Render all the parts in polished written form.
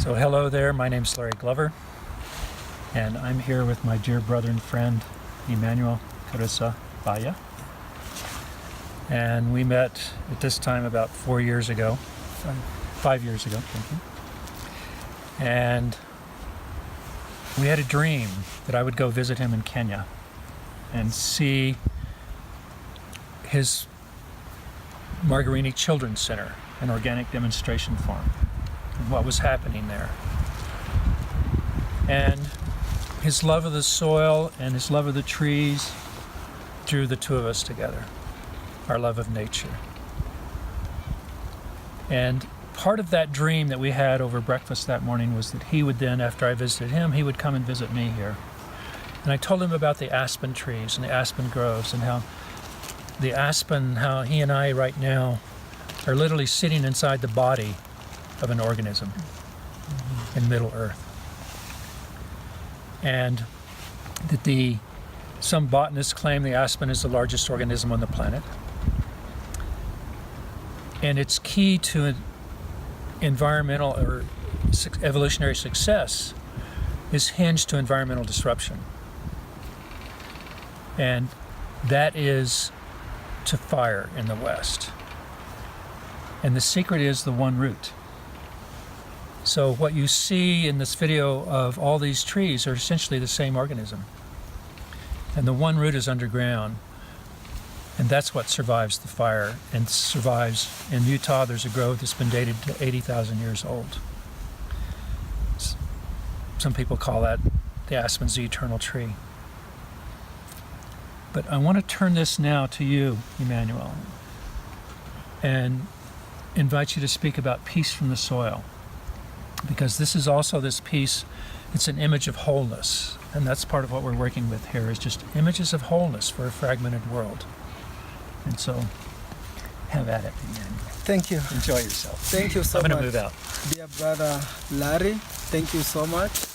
So hello there, my name's Larry Glover, and I'm here with my dear brother and friend, Emmanuel Karisa Baya. And we met at this time about 5 years ago, thank you. And we had a dream that I would go visit him in Kenya and see his Magarini Children's Center, an organic demonstration farm, and what was happening there. And his love of the soil and his love of the trees drew the two of us together, our love of nature. And part of that dream that we had over breakfast that morning was that he would then, after I visited him, he would come and visit me here. And I told him about the aspen trees and the aspen groves and how the aspen, how he and I right now are literally sitting inside the body of an organism in Middle Earth. And that some botanists claim the aspen is the largest organism on the planet. And its key to environmental or evolutionary success is hinged to environmental disruption. And that is to fire in the West. And the secret is the one root. So what you see in this video of all these trees are essentially the same organism. And the one root is underground. And that's what survives the fire and survives. In Utah, there's a grove that's been dated to 80,000 years old. Some people call that the aspen's the eternal tree. But I want to turn this now to you, Emmanuel, and invite you to speak about peace from the soil. Because this is also this piece, it's an image of wholeness. And that's part of what we're working with here, is just images of wholeness for a fragmented world. And so, have at it, Emmanuel. Thank you. Enjoy yourself. Thank you so much. I'm going to move out. Dear brother Larry, thank you so much.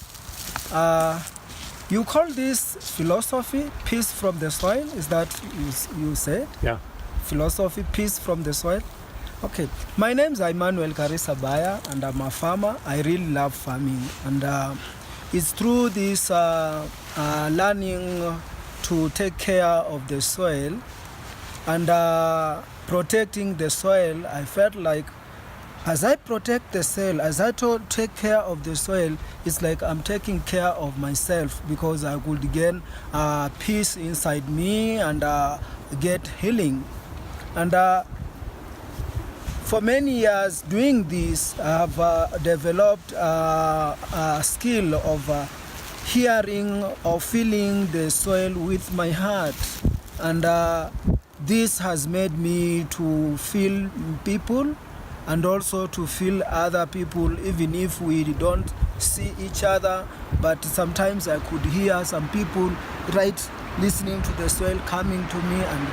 You call this philosophy, peace from the soil? Is that you said? Yeah. Philosophy, peace from the soil? Okay, my name is Emmanuel Karisa Baya, and I'm a farmer. I really love farming, and it's through this learning to take care of the soil and protecting the soil. I felt like as I protect the soil, as I take care of the soil, it's like I'm taking care of myself, because I could gain peace inside me and get healing. And for many years doing this, I have developed a skill of hearing or feeling the soil with my heart. And this has made me to feel people and also to feel other people, even if we don't see each other. But sometimes I could hear some people listening to the soil coming to me and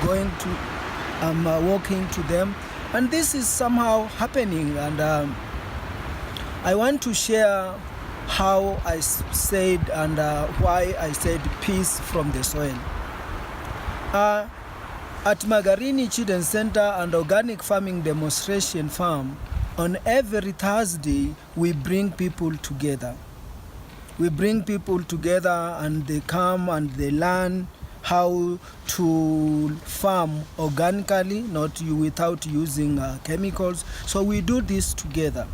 going to, walking to them. And this is somehow happening, and I want to share how I said and why I said peace from the soil. At Magarini Children's Center and Organic Farming Demonstration Farm, on every Thursday, we bring people together. We bring people together and they come and they learn how to farm organically, without using chemicals. So we do this together.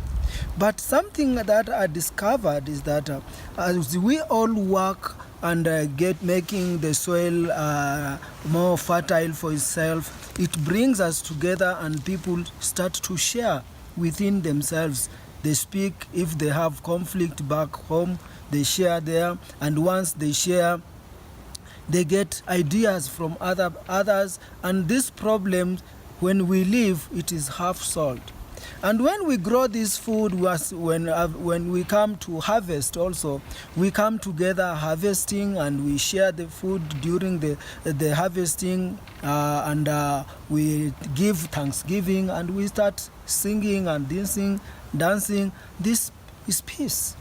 But something that I discovered is that as we all work and making the soil more fertile for itself, it brings us together and people start to share within themselves. They speak if they have conflict back home, they share there, and once they share, they get ideas from others, and this problem, when we leave, it is half solved. And when we grow this food, when we come to harvest also, we come together harvesting and we share the food during the harvesting, and we give thanksgiving and we start singing and dancing. This is peace.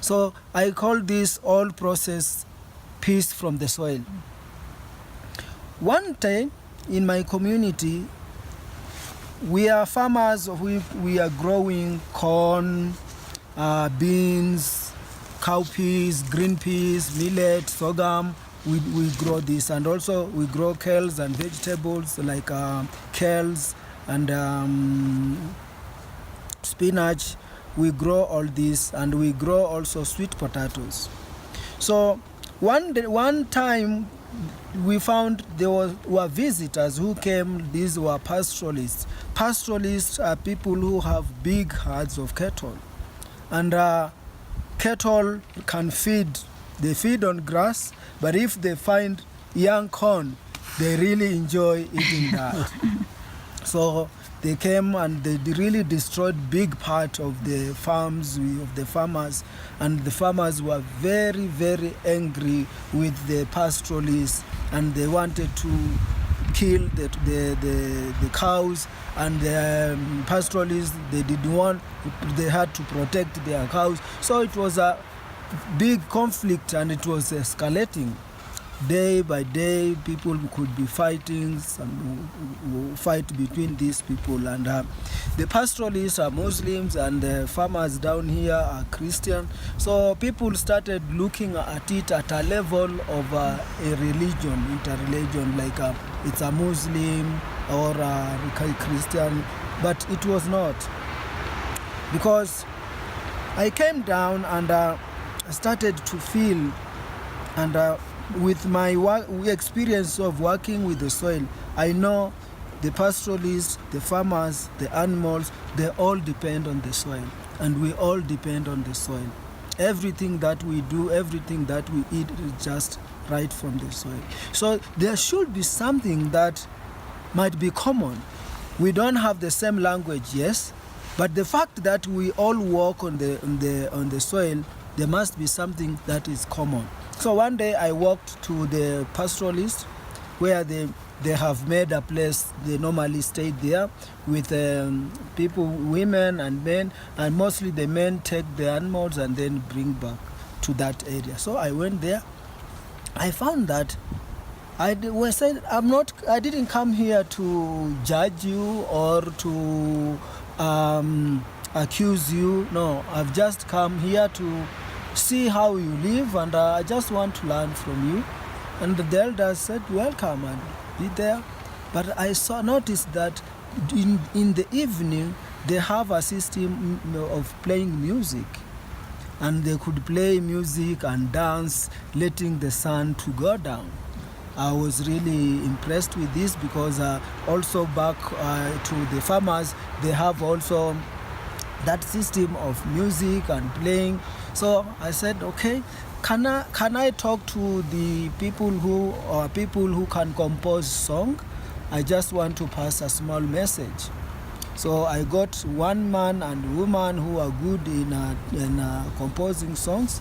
So I call this whole process peace from the soil. One time in my community, we are farmers. We are growing corn, beans, cowpeas, green peas, millet, sorghum. We grow this, and also we grow kales and vegetables like kales and spinach. We grow all this, and we grow also sweet potatoes. So one time we found there were visitors who came. These were pastoralists. Pastoralists are people who have big herds of cattle, and cattle can feed. They feed on grass, but if they find young corn, they really enjoy eating that. So they came and they really destroyed big part of the farms of the farmers, and the farmers were very, very angry with the pastoralists, and they wanted to kill the cows, and the pastoralists, they had to protect their cows. So it was a big conflict, and it was escalating. Day by day, people could be fighting, some fight between these people, and the pastoralists are Muslims, and the farmers down here are Christian. So people started looking at it at a level of a religion, interreligion, like it's a Muslim or a Christian, but it was not. Because I came down and I started to feel, and with my experience of working with the soil, I know the pastoralists, the farmers, the animals, they all depend on the soil, and we all depend on the soil. Everything that we do, everything that we eat is just right from the soil. So there should be something that might be common. We don't have the same language, yes, but the fact that we all walk on the soil, there must be something that is common. So one day I walked to the pastoralists, where they have made a place. They normally stay there with people, women and men, and mostly the men take the animals and then bring back to that area. So I went there. I found that I didn't come here to judge you or to accuse you. No, I've just come here to see how you live, and I just want to learn from you. And the elders said, welcome, and be there. But I noticed that in the evening they have a system of playing music, and they could play music and dance, letting the sun to go down. I was really impressed with this, because also back to the farmers, they have also that system of music and playing. So I said, okay, can I talk to the people who can compose song? I just want to pass a small message. So I got one man and woman who are good in composing songs.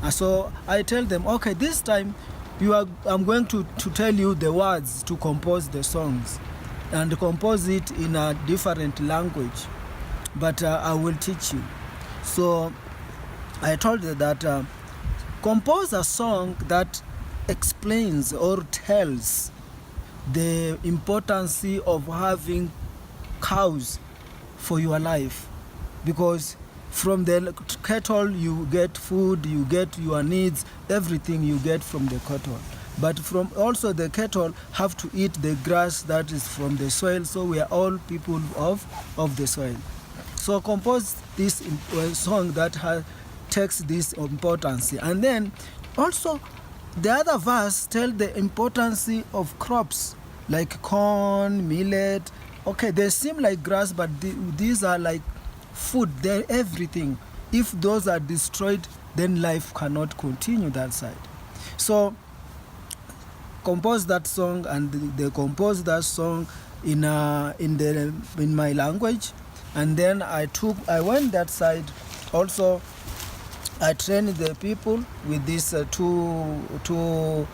And so I tell them, okay, this time I'm going to tell you the words to compose the songs, and compose it in a different language, but I will teach you. So I told them that compose a song that explains or tells the importance of having cows for your life, because from the cattle you get food, you get your needs, everything you get from the cattle. But from also the cattle have to eat the grass that is from the soil, so we are all people of the soil. So compose this song that takes this importance. And then also the other verse tells the importance of crops like corn, millet. Okay, they seem like grass, but these are like food. They're everything. If those are destroyed, then life cannot continue that side. So compose that song, and they compose that song in my language. And then I went that side. Also, I trained the people with these two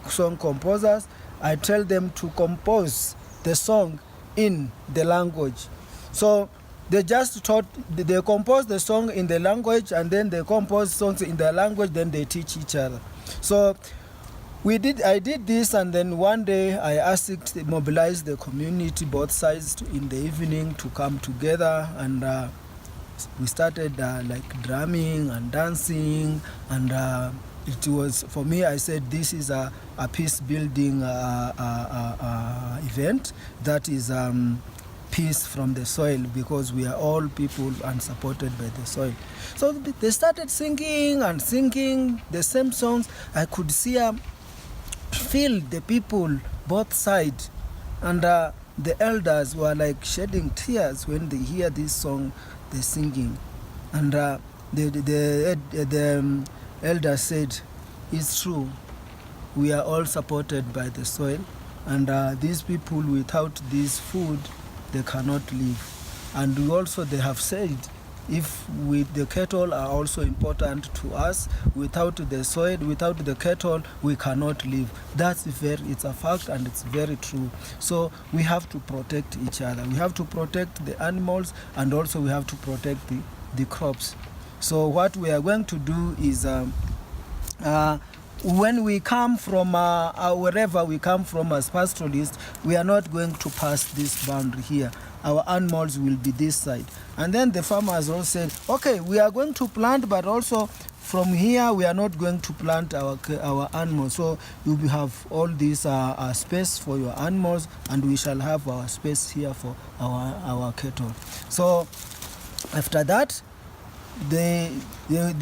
song composers. I tell them to compose the song in the language. So they just they compose the song in the language, and then they compose songs in the language, then they teach each other. So I did this, and then one day I asked to mobilize the community, both sides, in the evening to come together and we started like drumming and dancing, and it was, for me, I said this is a peace building event that is peace from the soil, because we are all people and supported by the soil. So they started singing and singing the same songs. I could see feel the people both sides, and the elders were like shedding tears when they hear this song they're singing. And the elder said, it's true, we are all supported by the soil, and these people, without this food, they cannot live. And they have said, if the cattle are also important to us, without the soil, without the cattle, we cannot live. It's a fact, and it's very true. So we have to protect each other. We have to protect the animals, and also we have to protect the crops. So what we are going to do is, when we come from wherever we come from as pastoralists, we are not going to pass this boundary here. Our animals will be this side. And then the farmers all said, okay, we are going to plant, but also from here we are not going to plant our animals. So you will have all this space for your animals, and we shall have our space here for our cattle. So after that, the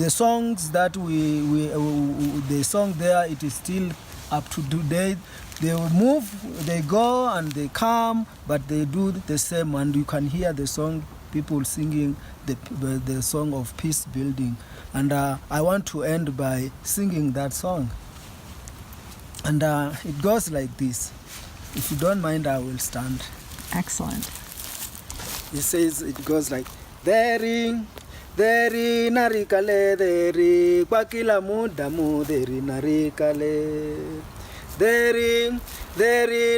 songs that the song there, it is still up to today. They will move, they go and they come, but they do the same, and you can hear the song, people singing the song of peace building. And I want to end by singing that song. And it goes like this. If you don't mind, I will stand. Excellent. It says, it goes like, Deri narikale, deri kwa kila mudamu, deri narikale. Deri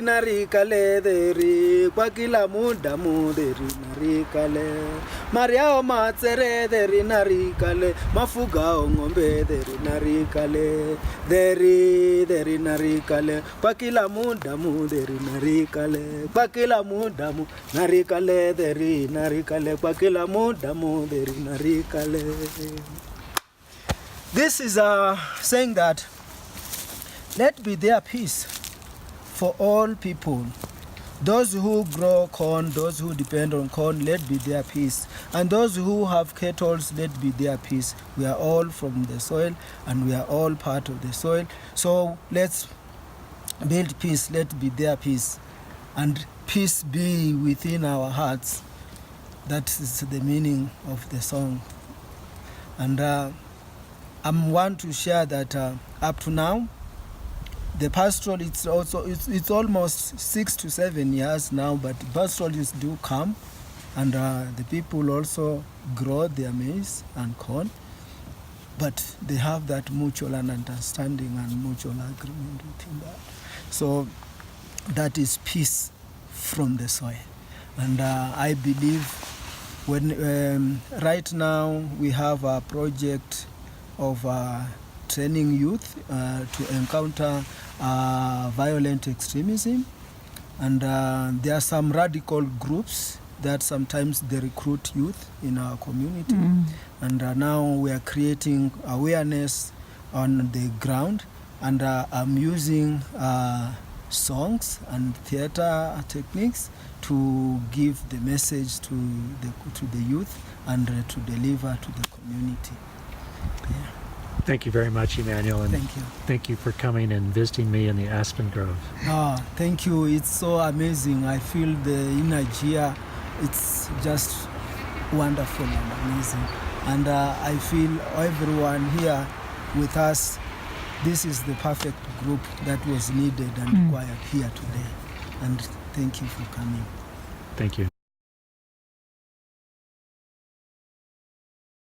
narikale, deri kwa kila mudamu, deri narikale. Mariao matsere, deri narikale. Mafugao ngombe, deri narikale. Deri narikale. Kwa kila mudamu, deri narikale. Kwa kila mudamu, narikale, deri narikale. Kwa kila mudamu, deri narikale. This is saying that let be there peace for all people. Those who grow corn, those who depend on corn, let be there peace. And those who have cattle, let be there peace. We are all from the soil, and we are all part of the soil. So let's build peace, let be there peace. And peace be within our hearts. That is the meaning of the song. And I want to share that up to now, the pastoral, it's almost 6 to 7 years now, but pastoralists do come, and the people also grow their maize and corn, but they have that mutual understanding and mutual agreement within that. So that is peace from the soil. And I believe when right now we have a project of training youth to encounter violent extremism, and there are some radical groups that sometimes they recruit youth in our community, and now we are creating awareness on the ground, and I'm using songs and theater techniques to give the message to the youth and to deliver to the community. Yeah. Thank you very much, Emmanuel, and Thank you. Thank you for coming and visiting me in the Aspen Grove. Thank you. It's so amazing. I feel the energy here. It's just wonderful and amazing. And I feel everyone here with us, this is the perfect group that was needed and required here today. And thank you for coming. Thank you.